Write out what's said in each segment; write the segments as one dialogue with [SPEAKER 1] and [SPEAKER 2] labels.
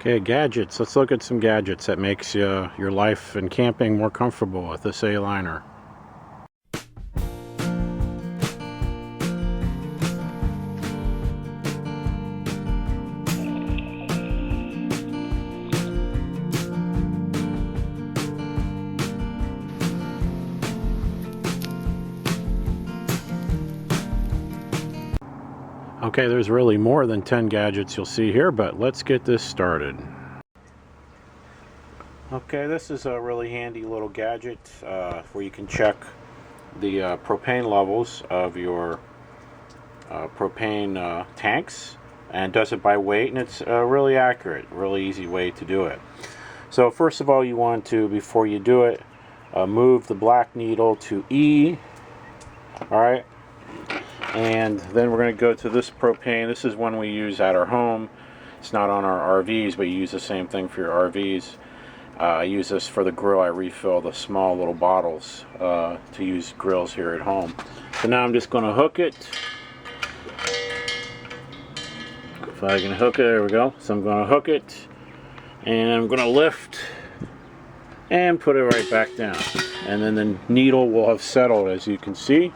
[SPEAKER 1] Okay, gadgets. Let's look at some gadgets that makes your life and camping more comfortable with this Aliner. Okay, there's really more than 10 gadgets you'll see here, but let's get this started. Okay, this is a really handy little gadget where you can check the propane levels of your propane tanks, and does it by weight, and it's really accurate, really easy way to do it. So first of all, you want to, before you do it, move the black needle to E. Alright, and then we're going to go to this propane. This is one we use at our home. It's not on our RVs, but you use the same thing for your RVs. I use this for the grill. I refill the small little bottles to use grills here at home. So now I'm just going to hook it. If I can hook it, there we go. So I'm going to hook it, and I'm going to lift and put it right back down. And then the needle will have settled, as you can see.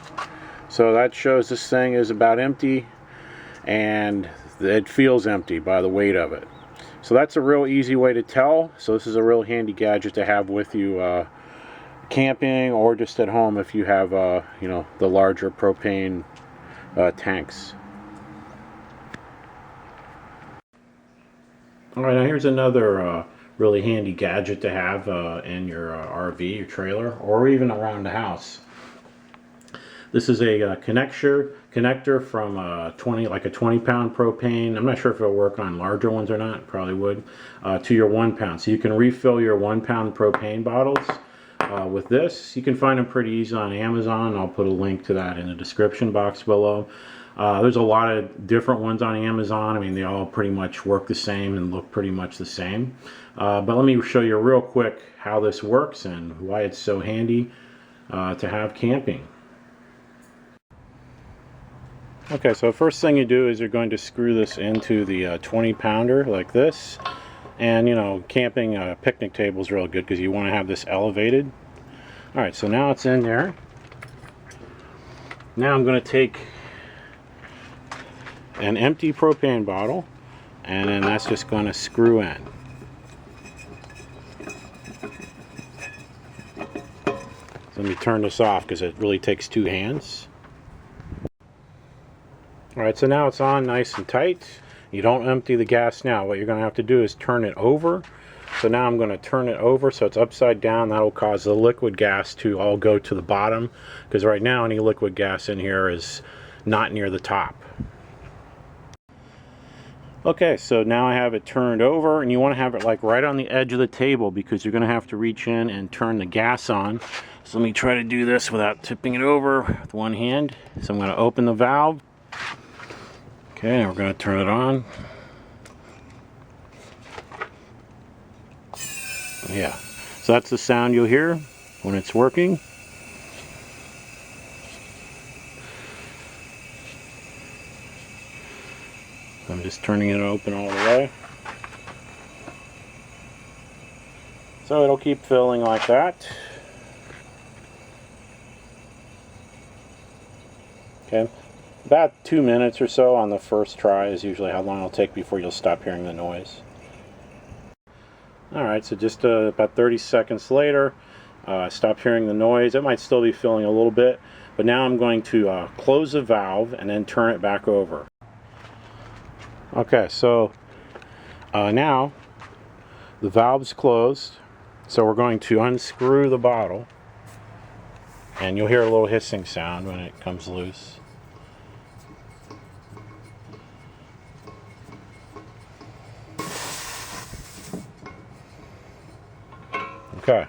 [SPEAKER 1] So that shows this thing is about empty, and it feels empty by the weight of it. So that's a real easy way to tell. So this is a real handy gadget to have with you camping, or just at home if you have you know, the larger propane tanks. Alright, now here's another really handy gadget to have in your RV, your trailer, or even around the house. This is a connector from like a 20-pound propane. I'm not sure if it'll work on larger ones or not. It probably would. To your 1 pound. So you can refill your 1 pound propane bottles with this. You can find them pretty easy on Amazon. I'll put a link to that in the description box below. There's a lot of different ones on Amazon. I mean, they all pretty much work the same and look pretty much the same. But let me show you real quick how this works and why it's so handy to have camping. Okay, so first thing you do is you're going to screw this into the 20-pounder like this. And, you know, camping picnic table is real good because you want to have this elevated. Alright, so now it's in there. Now I'm going to take an empty propane bottle, and then that's just going to screw in. So let me turn this off because it really takes 2 hands. Alright, so now it's on nice and tight. You don't empty the gas now. What you're going to have to do is turn it over. So now I'm going to turn it over so it's upside down. That'll cause the liquid gas to all go to the bottom, because right now any liquid gas in here is not near the top. Okay, so now I have it turned over, and you want to have it like right on the edge of the table because you're going to have to reach in and turn the gas on. So let me try to do this without tipping it over with one hand. So I'm going to open the valve. Okay, and we're going to turn it on. Yeah, so that's the sound you'll hear when it's working. I'm just turning it open all the way. So it'll keep filling like that. Okay. About 2 minutes or so on the first try is usually how long it'll take before you'll stop hearing the noise. Alright, so just about 30 seconds later, stop hearing the noise. It might still be filling a little bit, but now I'm going to close the valve and then turn it back over. Okay, so now the valve's closed, so we're going to unscrew the bottle, and you'll hear a little hissing sound when it comes loose. Okay,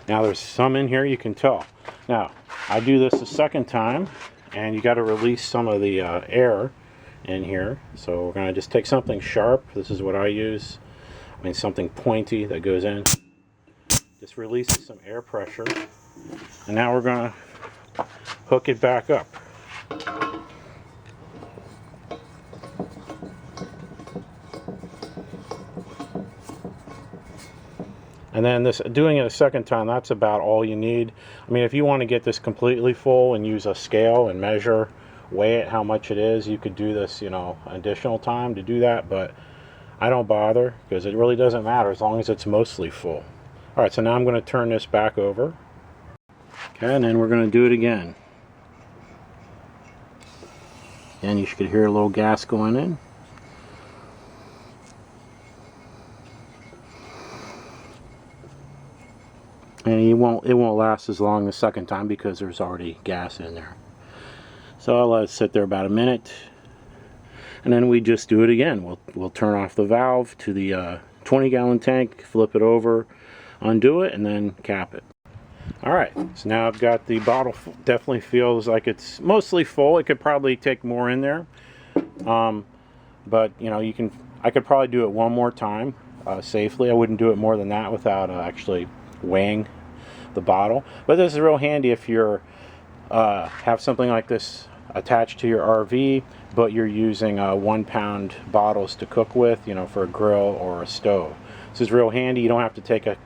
[SPEAKER 1] now there's some in here, you can tell. Now, I do this a second time, and you got to release some of the air in here. So we're going to just take something sharp. This is what I use. I mean, something pointy that goes in. Just releases some air pressure. And now we're going to hook it back up. And then doing it a second time, that's about all you need. I mean, if you want to get this completely full and use a scale and measure, weigh it how much it is, you could do this, you know, additional time to do that, but I don't bother because it really doesn't matter as long as it's mostly full. All right, so now I'm going to turn this back over. Okay, and then we're going to do it again. And you should hear a little gas going in. And it won't last as long the second time because there's already gas in there. So I'll let it sit there about a minute, and then we just do it again. We'll turn off the valve to the 20-gallon tank, flip it over, undo it, and then cap it. All right, so now I've got the bottle. Definitely feels like it's mostly full. It could probably take more in there, but you know, I could probably do it one more time safely. I wouldn't do it more than that without actually weighing the bottle. But this is real handy if you're have something like this attached to your RV, but you're using 1 pound bottles to cook with, you know, for a grill or a stove. This is real handy. You don't have to take a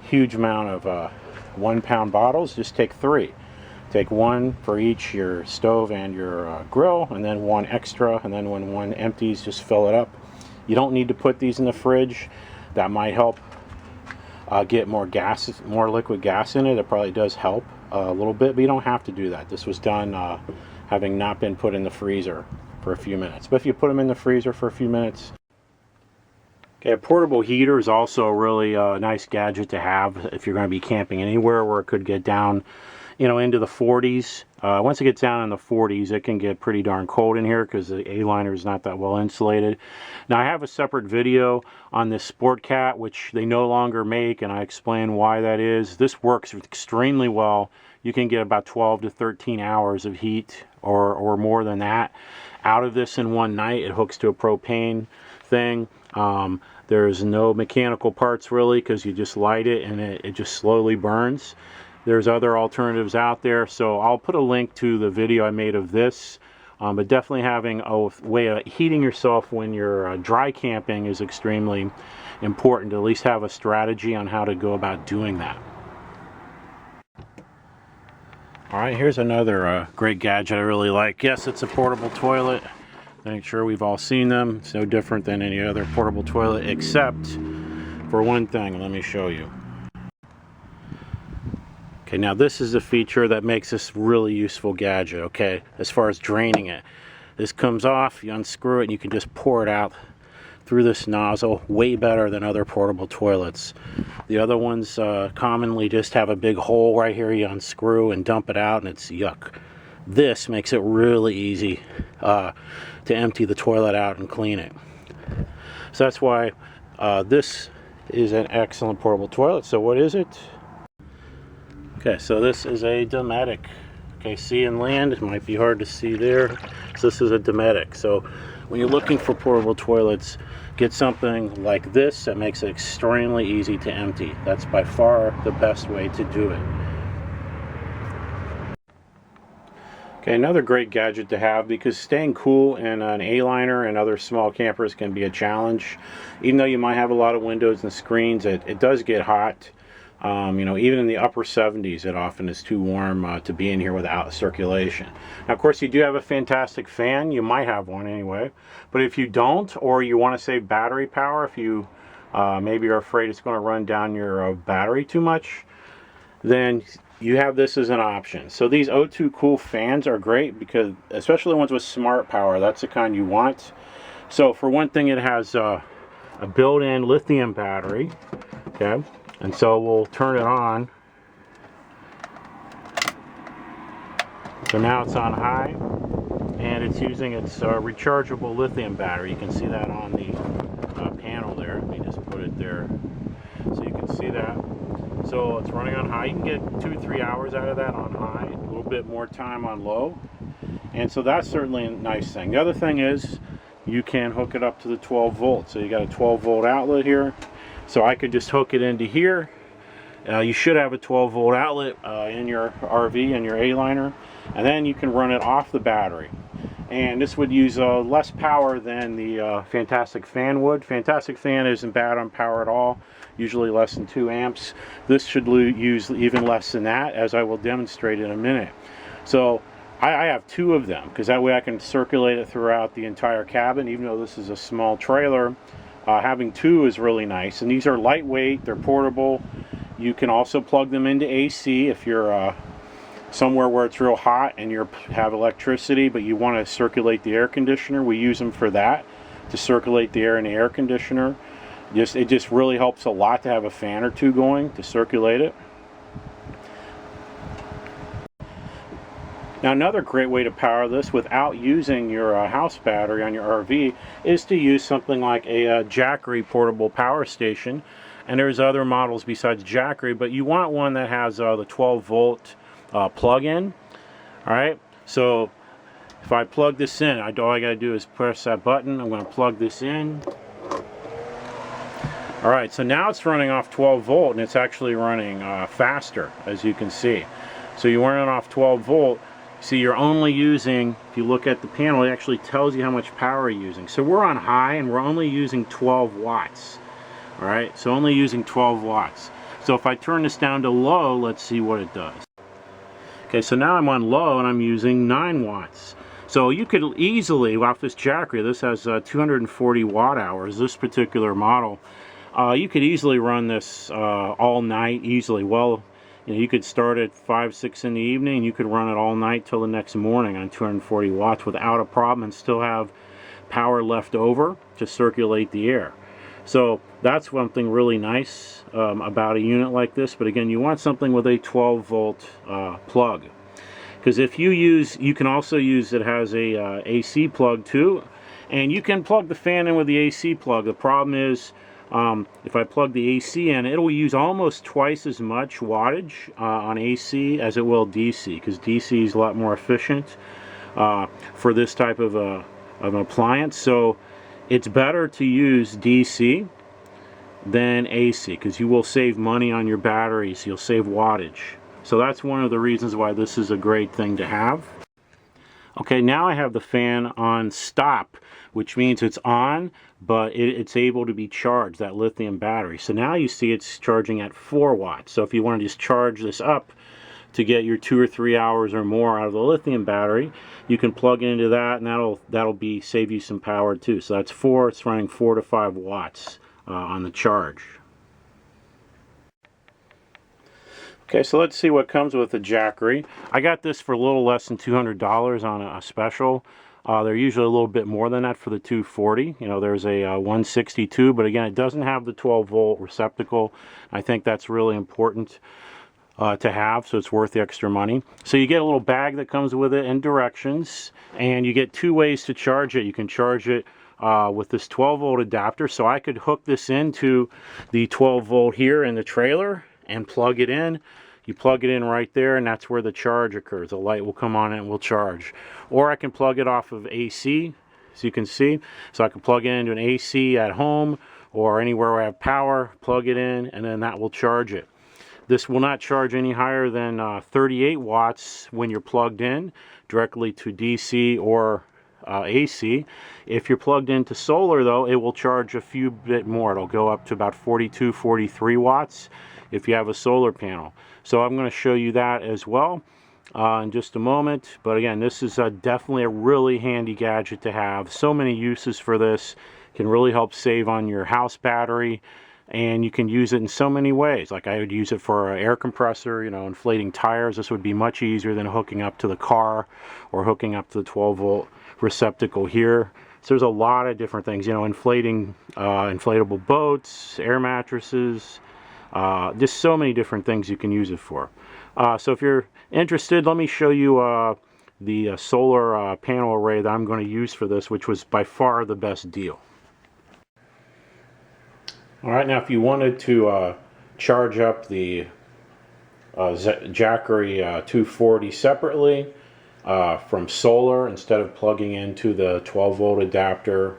[SPEAKER 1] huge amount of 1 pound bottles. Just take 3. Take 1 for each your stove and your grill, and then 1 extra, and then when one empties, just fill it up. You don't need to put these in the fridge. That might help get more liquid gas in it. It probably does help a little bit, but you don't have to do that. This was done having not been put in the freezer for a few minutes. But if you put them in the freezer for a few minutes. Okay, a portable heater is also a really nice gadget to have if you're going to be camping anywhere where it could get down, you know, into the 40s. Once it gets down in the 40s, it can get pretty darn cold in here because the A-liner is not that well insulated. Now, I have a separate video on this Sport Cat, which they no longer make, and I explain why that is. This works extremely well. You can get about 12 to 13 hours of heat or more than that out of this in one night. It hooks to a propane thing. There's no mechanical parts really because you just light it and it just slowly burns. There's other alternatives out there, so I'll put a link to the video I made of this. But definitely having a way of heating yourself when you're dry camping is extremely important to at least have a strategy on how to go about doing that. Alright, here's another great gadget I really like. Yes, it's a portable toilet. I'm sure we've all seen them. It's no different than any other portable toilet, except for one thing. Let me show you. Okay, now this is a feature that makes this really useful gadget, okay, as far as draining it. This comes off, you unscrew it, and you can just pour it out through this nozzle, way better than other portable toilets. The other ones commonly just have a big hole right here you unscrew and dump it out, and it's yuck. This makes it really easy to empty the toilet out and clean it. So that's why this is an excellent portable toilet. So what is it? Okay, so this is a Dometic. Okay, sea and land, it might be hard to see there. So this is a Dometic. So when you're looking for portable toilets, get something like this that makes it extremely easy to empty. That's by far the best way to do it. Okay, another great gadget to have, because staying cool in an A-liner and other small campers can be a challenge. Even though you might have a lot of windows and screens, it does get hot. You know, even in the upper 70s, it often is too warm to be in here without circulation. Now, of course, you do have a fantastic fan. You might have one anyway. But if you don't, or you want to save battery power, if you maybe are afraid it's going to run down your battery too much, then you have this as an option. So these O2 Cool fans are great, because especially the ones with smart power, that's the kind you want. So for one thing, it has a built-in lithium battery. Okay. And so we'll turn it on. So now it's on high, and it's using its rechargeable lithium battery. You can see that on the panel there. Let me just put it there so you can see that. So it's running on high. You can get 2-3 hours out of that on high, a little bit more time on low. And so that's certainly a nice thing. The other thing is you can hook it up to the 12 volts. So you got a 12 volt outlet here. So I could just hook it into here. You should have a 12 volt outlet in your RV and your A-liner, and then you can run it off the battery. And this would use less power than the Fantastic Fan would. Fantastic Fan isn't bad on power at all. usually less than 2 amps. This should use even less than that, as I will demonstrate in a minute. So I have 2 of them, because that way I can circulate it throughout the entire cabin. Even though this is a small trailer, having 2 is really nice. And these are lightweight, they're portable. You can also plug them into AC if you're somewhere where it's real hot and you have electricity, but you want to circulate the air conditioner. We use them for that, to circulate the air in the air conditioner. It just really helps a lot to have a fan or 2 going to circulate it. Now, another great way to power this without using your house battery on your RV is to use something like a Jakhary portable power station. And there's other models besides Jakhary, but you want one that has the 12 volt plug-in. Alright, so if I plug this in, all I gotta do is press that button. I'm going to plug this in. Alright, so now it's running off 12 volt and it's actually running faster, as you can see. So you're running off 12 volt. See, you're only using, if you look at the panel, it actually tells you how much power you're using. So we're on high and we're only using 12 watts. Alright, so only using 12 watts. So if I turn this down to low, let's see what it does. Okay, so now I'm on low and I'm using 9 watts. So you could easily, off this Jakhary, this has 240 watt hours, this particular model. You could easily run this all night, easily. Well, you could start at 5, 6 in the evening, and you could run it all night till the next morning on 240 watts without a problem and still have power left over to circulate the air. So that's something really nice about a unit like this. But again, you want something with a 12 volt plug. Because if you can also use, it has a AC plug too. And you can plug the fan in with the AC plug. The problem is, if I plug the AC in, it will use almost twice as much wattage on AC as it will DC, because DC is a lot more efficient for this type of an appliance. So it's better to use DC than AC, because you will save money on your batteries. You'll save wattage. So that's one of the reasons why this is a great thing to have. Okay, now I have the fan on stop, which means it's on, but it's able to be charged, that lithium battery. So now you see it's charging at 4 watts. So if you want to just charge this up to get your 2 or 3 hours or more out of the lithium battery, you can plug into that, and that'll save you some power too. So that's 4. It's running 4 to 5 watts on the charge. Okay, so let's see what comes with the Jakhary. I got this for a little less than $200 on a special. They're usually a little bit more than that for the 240. There's a 162, but again, it doesn't have the 12 volt receptacle. I think that's really important to have, so it's worth the extra money. So you get a little bag that comes with it and directions, and you get 2 ways to charge it. You can charge it with this 12 volt adapter, so I could hook this into the 12 volt here in the trailer and plug it in. You plug it in right there, and that's where the charge occurs. The light will come on and it will charge. Or I can plug it off of AC, as you can see. So I can plug it into an AC at home or anywhere where I have power, plug it in, and then that will charge it. This will not charge any higher than 38 watts when you're plugged in directly to DC or AC. If you're plugged into solar, though, it will charge a few bit more. It'll go up to about 42, 43 watts if you have a solar panel. So I'm going to show you that as well in just a moment. But again, this is definitely a really handy gadget to have. So many uses for this. Can really help save on your house battery, and you can use it in so many ways. Like I would use it for an air compressor, inflating tires. This would be much easier than hooking up to the car or hooking up to the 12 volt receptacle here. So there's a lot of different things, inflating inflatable boats, air mattresses, just so many different things you can use it for. So if you're interested, let me show you the solar panel array that I'm going to use for this, which was by far the best deal. Alright, now if you wanted to charge up the Jakhary 240 separately from solar, instead of plugging into the 12 volt adapter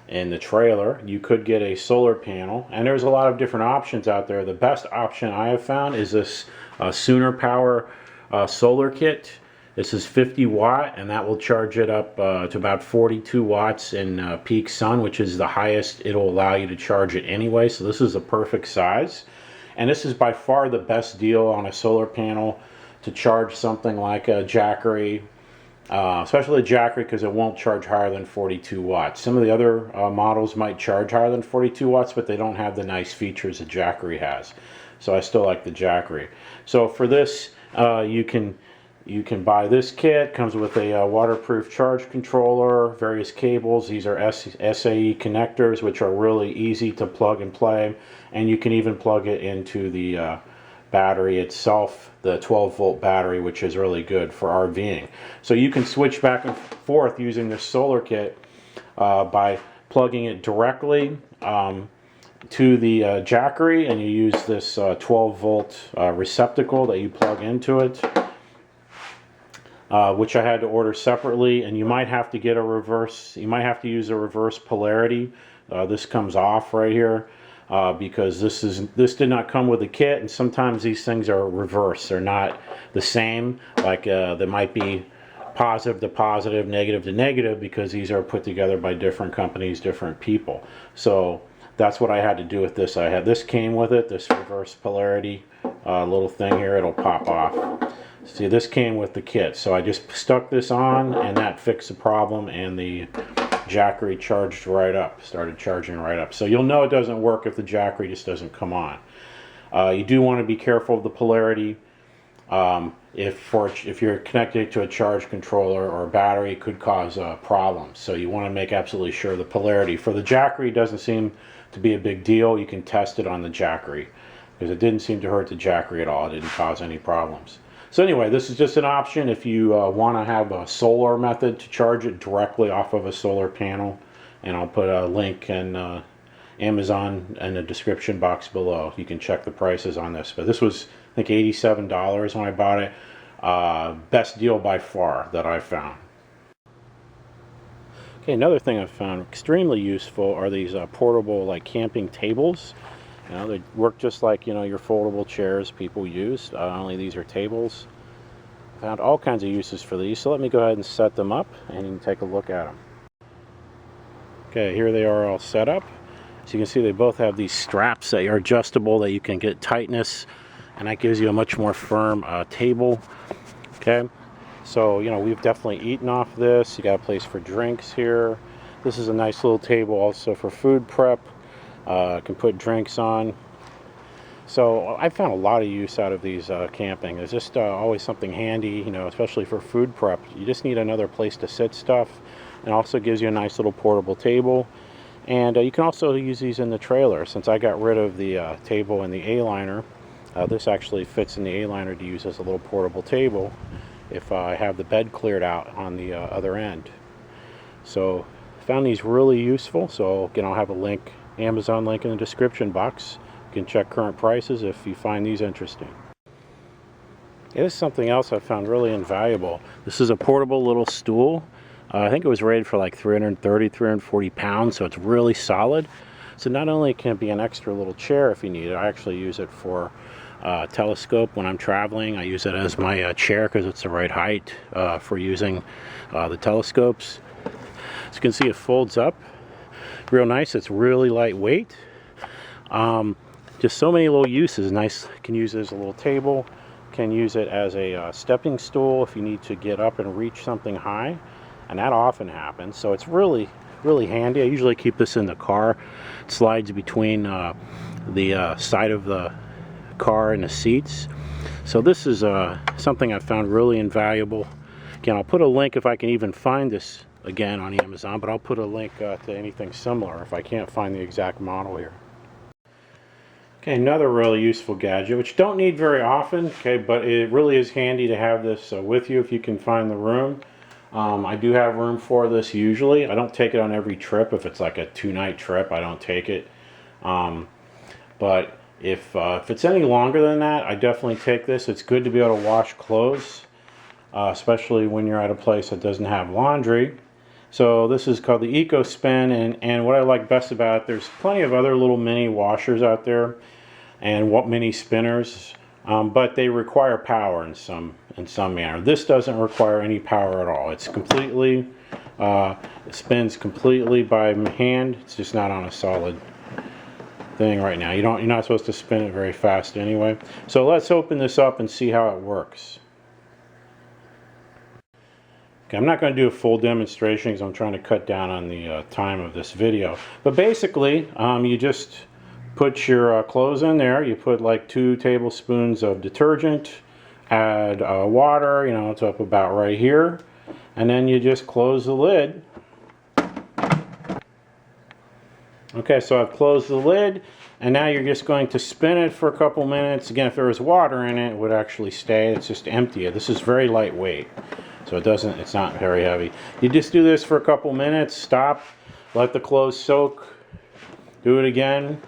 [SPEAKER 1] in the trailer, you could get a solar panel, and there's a lot of different options out there. The best option I have found is this Sooner Power solar kit. This is 50 watt, and that will charge it up to about 42 watts in peak sun, which is the highest it'll allow you to charge it anyway. So this is a perfect size. And this is by far the best deal on a solar panel to charge something like a Jakhary, especially a Jakhary, because it won't charge higher than 42 watts. Some of the other models might charge higher than 42 watts, but they don't have the nice features that Jakhary has. So I still like the Jakhary. So for this, you can buy this kit. Comes with a waterproof charge controller, various cables. These are SAE connectors, which are really easy to plug and play. And you can even plug it into the battery itself, the 12-volt battery, which is really good for RVing. So you can switch back and forth using this solar kit by plugging it directly to the Jakhary, and you use this 12-volt receptacle that you plug into it. Which I had to order separately, and you might have to get a reverse, you might have to use a reverse polarity. This comes off right here because this did not come with the kit, and sometimes these things are reversed. They're not the same, like they might be positive to positive, negative to negative, because these are put together by different companies, different people. So that's what I had to do with this. This came with it, this reverse polarity little thing here, it'll pop off. See, this came with the kit, so I just stuck this on, and that fixed the problem, and the Jakhary charged right up, started charging right up. So you'll know it doesn't work if the Jakhary just doesn't come on. You do want to be careful of the polarity. If you're connected to a charge controller or a battery, it could cause problems. So you want to make absolutely sure the polarity. For the Jakhary, doesn't seem to be a big deal. You can test it on the Jakhary, because it didn't seem to hurt the Jakhary at all. It didn't cause any problems. So anyway, this is just an option if you want to have a solar method to charge it directly off of a solar panel. And I'll put a link in Amazon in the description box below. You can check the prices on this. But this was, I think, $87 when I bought it. Best deal by far that I found. Okay, another thing I've found extremely useful are these portable, like, camping tables. You know, they work just like, you know, your foldable chairs people use. Only these are tables. Found all kinds of uses for these, so let me go ahead and set them up, and you can take a look at them. Okay, here they are all set up. So you can see they both have these straps that are adjustable, that you can get tightness, and that gives you a much more firm table. Okay, so, you know, we've definitely eaten off this. You got a place for drinks here. This is a nice little table also for food prep. Can put drinks on. So I found a lot of use out of these camping. There's just always something handy, you know, especially for food prep. You just need another place to sit stuff, and also gives you a nice little portable table. And you can also use these in the trailer. Since I got rid of the table in the A-liner, this actually fits in the A-liner to use as a little portable table if I have the bed cleared out on the other end. So found these really useful. So again, I'll have a link, Amazon link, in the description box. You can check current prices if you find these interesting. This is something else I found really invaluable. This is a portable little stool. I think it was rated for like 330, 340 pounds, so it's really solid. So not only can it be an extra little chair if you need it, I actually use it for telescope when I'm traveling. I use it as my chair because it's the right height for using the telescopes. As you can see, it folds up real nice. It's really lightweight. Just so many little uses. Nice. Can use it as a little table. Can use it as a stepping stool if you need to get up and reach something high, and that often happens. So it's really handy. I usually keep this in the car. It slides between the side of the car and the seats. So this is something I found really invaluable. Again, I'll put a link if I can even find this again on Amazon, but I'll put a link to anything similar if I can't find the exact model here. Okay, another really useful gadget, which don't need very often, okay, but it really is handy to have this with you if you can find the room. I do have room for this usually. I don't take it on every trip. If it's like a 2-night trip, I don't take it. But if it's any longer than that, I definitely take this. It's good to be able to wash clothes, especially when you're at a place that doesn't have laundry. So this is called the Eco Spin, and what I like best about it, there's plenty of other little mini washers out there and what mini spinners but they require power in some manner. This doesn't require any power at all. It's completely it spins completely by hand. It's just not on a solid thing right now. You're not supposed to spin it very fast anyway. So let's open this up and see how it works. Okay, I'm not going to do a full demonstration because I'm trying to cut down on the time of this video. But basically, you just put your clothes in there. You put like 2 tablespoons of detergent, add water, you know, it's up about right here, and then you just close the lid. Okay, so I've closed the lid, and now you're just going to spin it for a couple minutes. Again, if there was water in it, it would actually stay. It's just empty. This is very lightweight, so it's not very heavy. You just do this for a couple minutes, stop, let the clothes soak, do it again.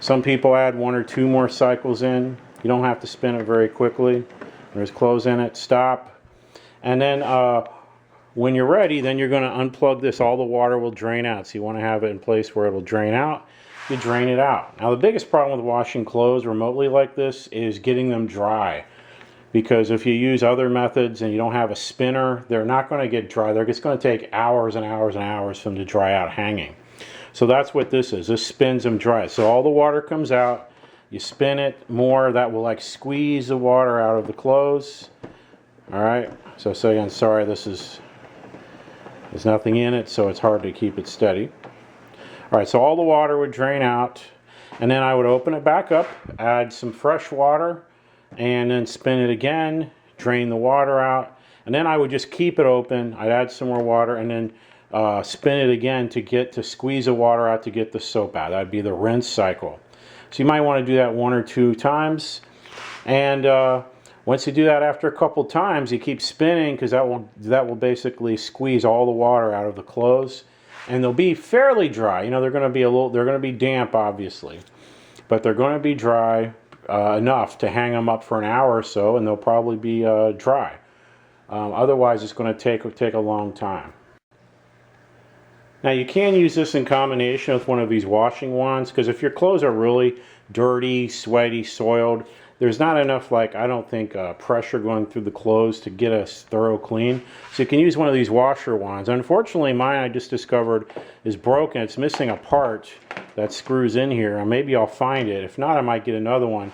[SPEAKER 1] Some people add 1 or 2 more cycles in. You don't have to spin it very quickly. There's clothes in it, stop. And then when you're ready, then you're going to unplug this. All the water will drain out. So you want to have it in place where it'll drain out. You drain it out. Now the biggest problem with washing clothes remotely like this is getting them dry. Because if you use other methods and you don't have a spinner, they're not going to get dry. They're just going to take hours and hours and hours for them to dry out hanging. So that's what this is. This spins them dry. So all the water comes out. You spin it more. That will like squeeze the water out of the clothes. All right. So again, sorry, there's nothing in it, so it's hard to keep it steady. All right. So all the water would drain out, and then I would open it back up, add some fresh water, and then spin it again, drain the water out, and then I would just keep it open. I'd add some more water, and then spin it again to squeeze the water out to get the soap out. That'd be the rinse cycle. So you might want to do that 1 or 2 times, and once you do that after a couple times, you keep spinning because that will basically squeeze all the water out of the clothes, and they'll be fairly dry. You know, they're going to be damp, obviously, but they're going to be dry enough to hang them up for an hour or so, and they'll probably be dry. Otherwise, it's going to take a long time. Now you can use this in combination with one of these washing wands, because if your clothes are really dirty, sweaty, soiled, there's not enough, I don't think, pressure going through the clothes to get a thorough clean. So you can use one of these washer wands. Unfortunately, mine I just discovered is broken. It's missing a part that screws in here. Maybe I'll find it. If not, I might get another one.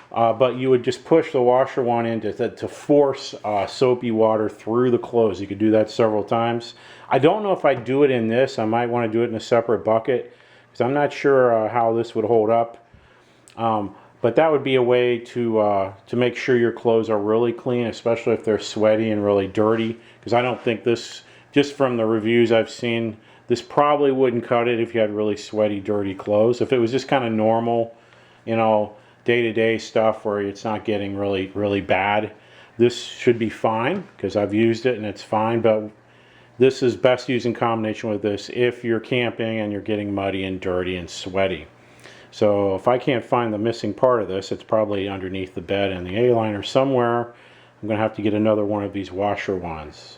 [SPEAKER 1] But you would just push the washer wand in to force soapy water through the clothes. You could do that several times. I don't know if I do it in this. I might want to do it in a separate bucket because I'm not sure how this would hold up. But that would be a way to make sure your clothes are really clean, especially if they're sweaty and really dirty. Because I don't think this, just from the reviews I've seen, this probably wouldn't cut it if you had really sweaty, dirty clothes. If it was just kind of normal, you know, day-to-day stuff where it's not getting really, really bad, this should be fine because I've used it and it's fine. But this is best used in combination with this if you're camping and you're getting muddy and dirty and sweaty. So if I can't find the missing part of this, it's probably underneath the bed in the A-liner somewhere. I'm going to have to get another one of these washer wands.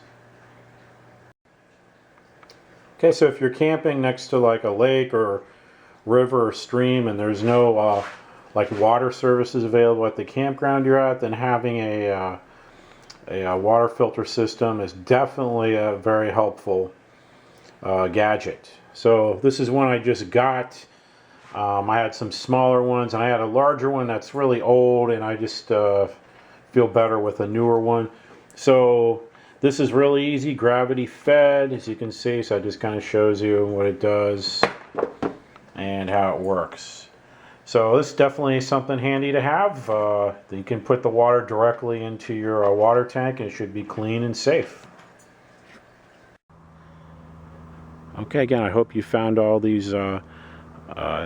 [SPEAKER 1] Okay, so if you're camping next to like a lake or river or stream and there's no water services available at the campground you're at, then having a water filter system is definitely a very helpful gadget. So this is one I just got. I had some smaller ones and I had a larger one that's really old, and I just feel better with a newer one. So this is really easy, gravity fed, as you can see. So it just kind of shows you what it does and how it works. So this is definitely something handy to have. You can put the water directly into your water tank and it should be clean and safe. Okay, again, I hope you found all these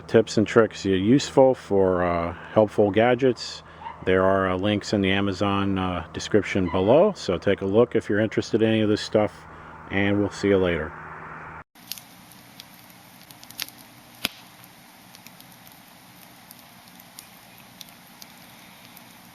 [SPEAKER 1] tips and tricks useful for helpful gadgets. There are links in the Amazon description below, so take a look if you're interested in any of this stuff, and we'll see you later.